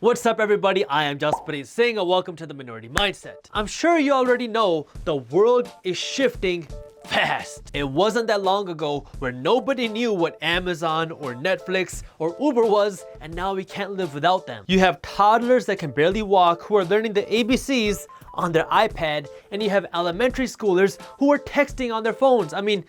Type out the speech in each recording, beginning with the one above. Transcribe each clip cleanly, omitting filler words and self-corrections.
What's up everybody, I am Jaspreet Singh and welcome to the Minority Mindset. I'm sure you already know the world is shifting fast. It wasn't that long ago where nobody knew what Amazon or Netflix or Uber was, and now we can't live without them. You have toddlers that can barely walk who are learning the ABCs on their iPad, and you have elementary schoolers who are texting on their phones. I mean,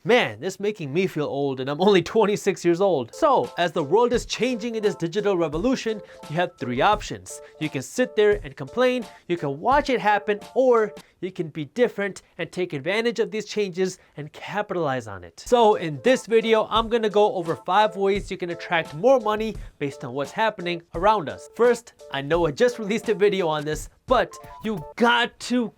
man, this is making me feel old and I'm only 26 years old. So, as the world is changing in this digital revolution, you have three options. You can sit there and complain, you can watch it happen, or you can be different and take advantage of these changes and capitalize on it. So in this video, I'm gonna go over 5 ways you can attract more money based on what's happening around us. First, I know I just released a video on this, but you got to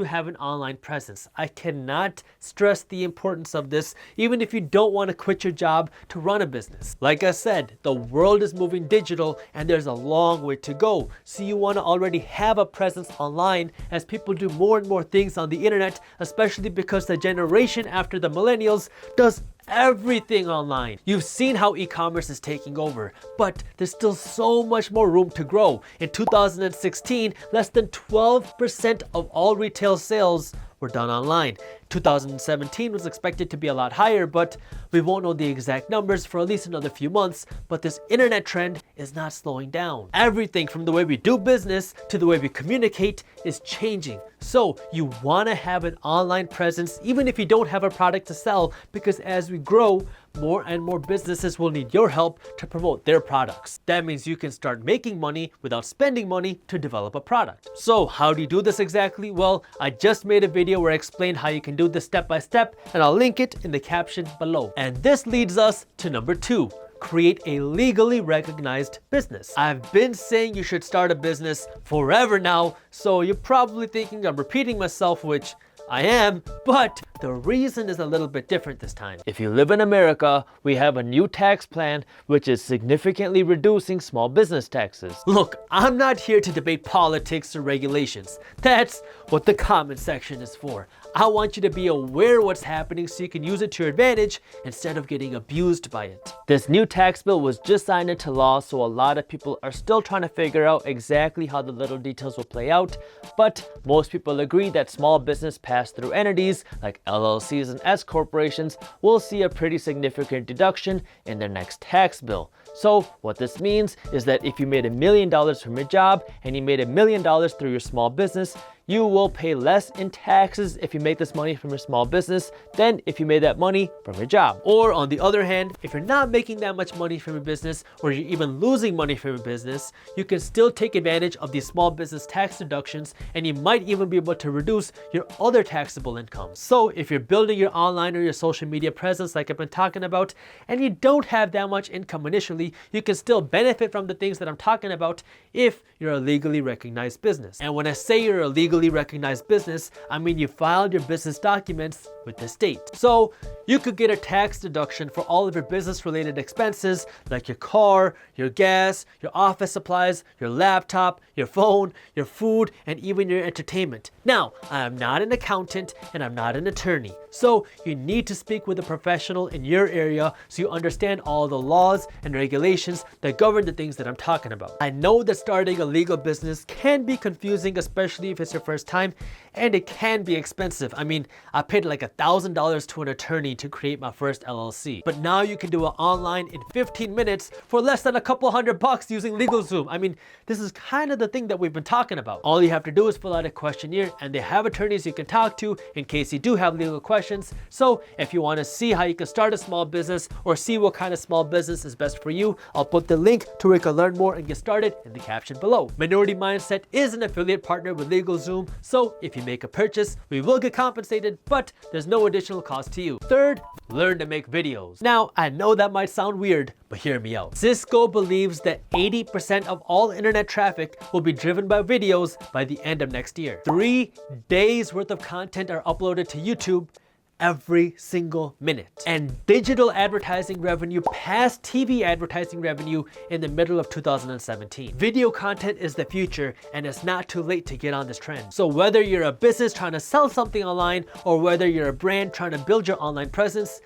have an online presence. I cannot stress the importance of this, even if you don't want to quit your job to run a business. Like I said, the world is moving digital and there's a long way to go. So you want to already have a presence online as people do more and more things on the internet, especially because the generation after the millennials does everything online. You've seen how e-commerce is taking over, but there's still so much more room to grow. In 2016, less than 12% of all retail sales were done online. 2017 was expected to be a lot higher, but we won't know the exact numbers for at least another few months. But this internet trend is not slowing down. Everything from the way we do business to the way we communicate is changing. So you want to have an online presence even if you don't have a product to sell, because as we grow, more and more businesses will need your help to promote their products. That means you can start making money without spending money to develop a product. So how do you do this exactly? Well, I just made a video where I explained how you can do this step by step, and I'll link it in the caption below. And this leads us to number 2. Create a legally recognized business. I've been saying you should start a business forever now, so you're probably thinking I'm repeating myself, which I am, but the reason is a little bit different this time. If you live in America, we have a new tax plan which is significantly reducing small business taxes. Look, I'm not here to debate politics or regulations. That's what the comment section is for. I want you to be aware of what's happening so you can use it to your advantage instead of getting abused by it. This new tax bill was just signed into law, so a lot of people are still trying to figure out exactly how the little details will play out, but most people agree that small business pass-through entities like LLCs and S corporations will see a pretty significant deduction in their next tax bill. So what this means is that if you made $1 million from your job and you made $1 million through your small business, you will pay less in taxes if you make this money from your small business than if you made that money from your job. Or on the other hand, if you're not making that much money from your business, or you're even losing money from your business, you can still take advantage of these small business tax deductions, and you might even be able to reduce your other taxable income. So if you're building your online or your social media presence like I've been talking about, and you don't have that much income initially, you can still benefit from the things that I'm talking about if you're a legally recognized business. And when I say you're a legally recognized business, I mean you filed your business documents with the state. So you could get a tax deduction for all of your business related expenses like your car, your gas, your office supplies, your laptop, your phone, your food, and even your entertainment. Now, I am not an accountant and I'm not an attorney, so you need to speak with a professional in your area so you understand all the laws and regulations that govern the things that I'm talking about. I know that starting a legal business can be confusing, especially if it's your first time, and it can be expensive. I mean, I paid like $1,000 to an attorney to create my first LLC. But now you can do it online in 15 minutes for less than a couple $100 using LegalZoom. I mean, this is kind of the thing that we've been talking about. All you have to do is fill out a questionnaire, and they have attorneys you can talk to in case you do have legal questions. So if you want to see how you can start a small business or see what kind of small business is best for you, I'll put the link to where you can learn more and get started in the caption below. Minority Mindset is an affiliate partner with LegalZoom, so if you make a purchase, we will get compensated, but there's no additional cost to you. Third, learn to make videos. Now, I know that might sound weird, but hear me out. Cisco believes that 80% of all internet traffic will be driven by videos by the end of next year. 3 days worth of content are uploaded to YouTube every single minute. And digital advertising revenue passed TV advertising revenue in the middle of 2017. Video content is the future, and it's not too late to get on this trend. So whether you're a business trying to sell something online or whether you're a brand trying to build your online presence,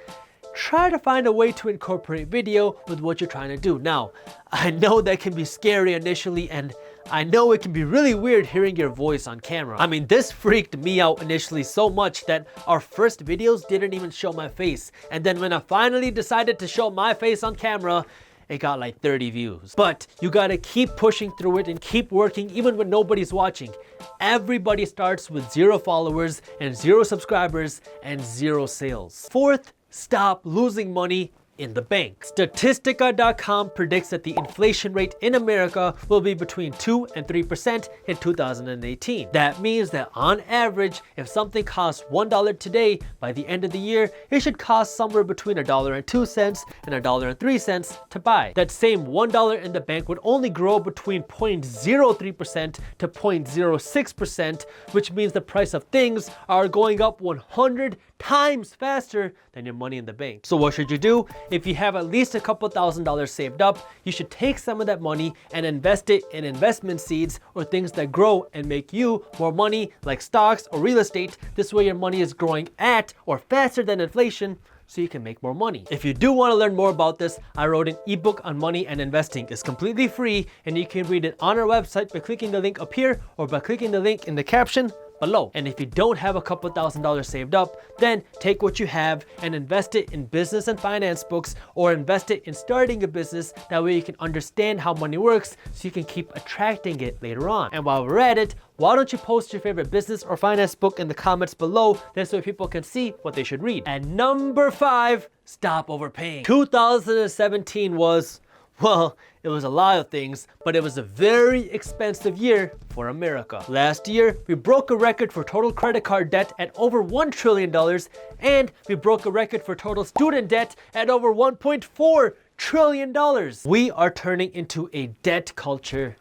try to find a way to incorporate video with what you're trying to do. Now, I know that can be scary initially, and I know it can be really weird hearing your voice on camera. I mean, this freaked me out initially so much that our first videos didn't even show my face. And then when I finally decided to show my face on camera, it got like 30 views. But you gotta keep pushing through it and keep working even when nobody's watching. Everybody starts with 0 followers and 0 subscribers and 0 sales. Fourth, stop losing money in the bank. Statistica.com predicts that the inflation rate in America will be between 2 and 3% in 2018. That means that on average, if something costs $1 today, by the end of the year, it should cost somewhere between $1.02 and $1.03 to buy. That same $1 in the bank would only grow between 0.03% to 0.06%, which means the price of things are going up 100 times faster than your money in the bank. So what should you do? If you have at least a couple $1,000s saved up, you should take some of that money and invest it in investment seeds or things that grow and make you more money, like stocks or real estate. This way your money is growing at or faster than inflation, so you can make more money. If you do want to learn more about this, I wrote an ebook on money and investing. It's completely free, and you can read it on our website by clicking the link up here or by clicking the link in the caption below. And if you don't have a couple $1,000s saved up, then take what you have and invest it in business and finance books, or invest it in starting a business. That way you can understand how money works, so you can keep attracting it later on. And while we're at it, why don't you post your favorite business or finance book in the comments below? This way people can see what they should read. And number 5, stop overpaying. 2017 was, well, it was a lot of things, but it was a very expensive year for America. Last year, we broke a record for total credit card debt at over $1 trillion, and we broke a record for total student debt at over $1.4 trillion. We are turning into a debt culture,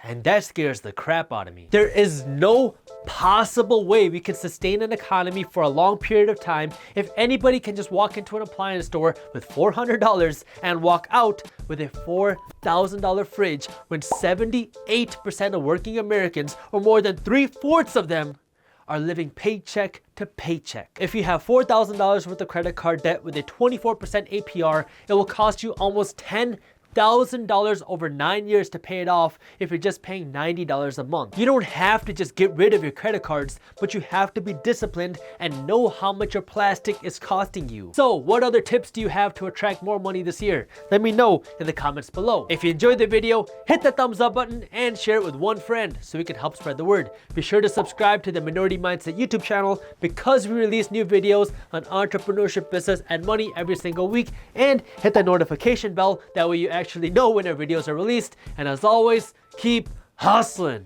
and that scares the crap out of me. There is no possible way we can sustain an economy for a long period of time if anybody can just walk into an appliance store with $400 and walk out with a $4,000 fridge, when 78% of working Americans, or more than 3/4 of them, are living paycheck to paycheck. If you have $4,000 worth of credit card debt with a 24% APR, it will cost you almost $10,000 over 9 years to pay it off if you're just paying $90 a month. You don't have to just get rid of your credit cards, but you have to be disciplined and know how much your plastic is costing you. So what other tips do you have to attract more money this year? Let me know in the comments below. If you enjoyed the video, hit the thumbs up button and share it with one friend so we can help spread the word. Be sure to subscribe to the Minority Mindset YouTube channel, because we release new videos on entrepreneurship, business, and money every single week, and hit the notification bell. That way you actually know when our videos are released. And as always, keep hustling.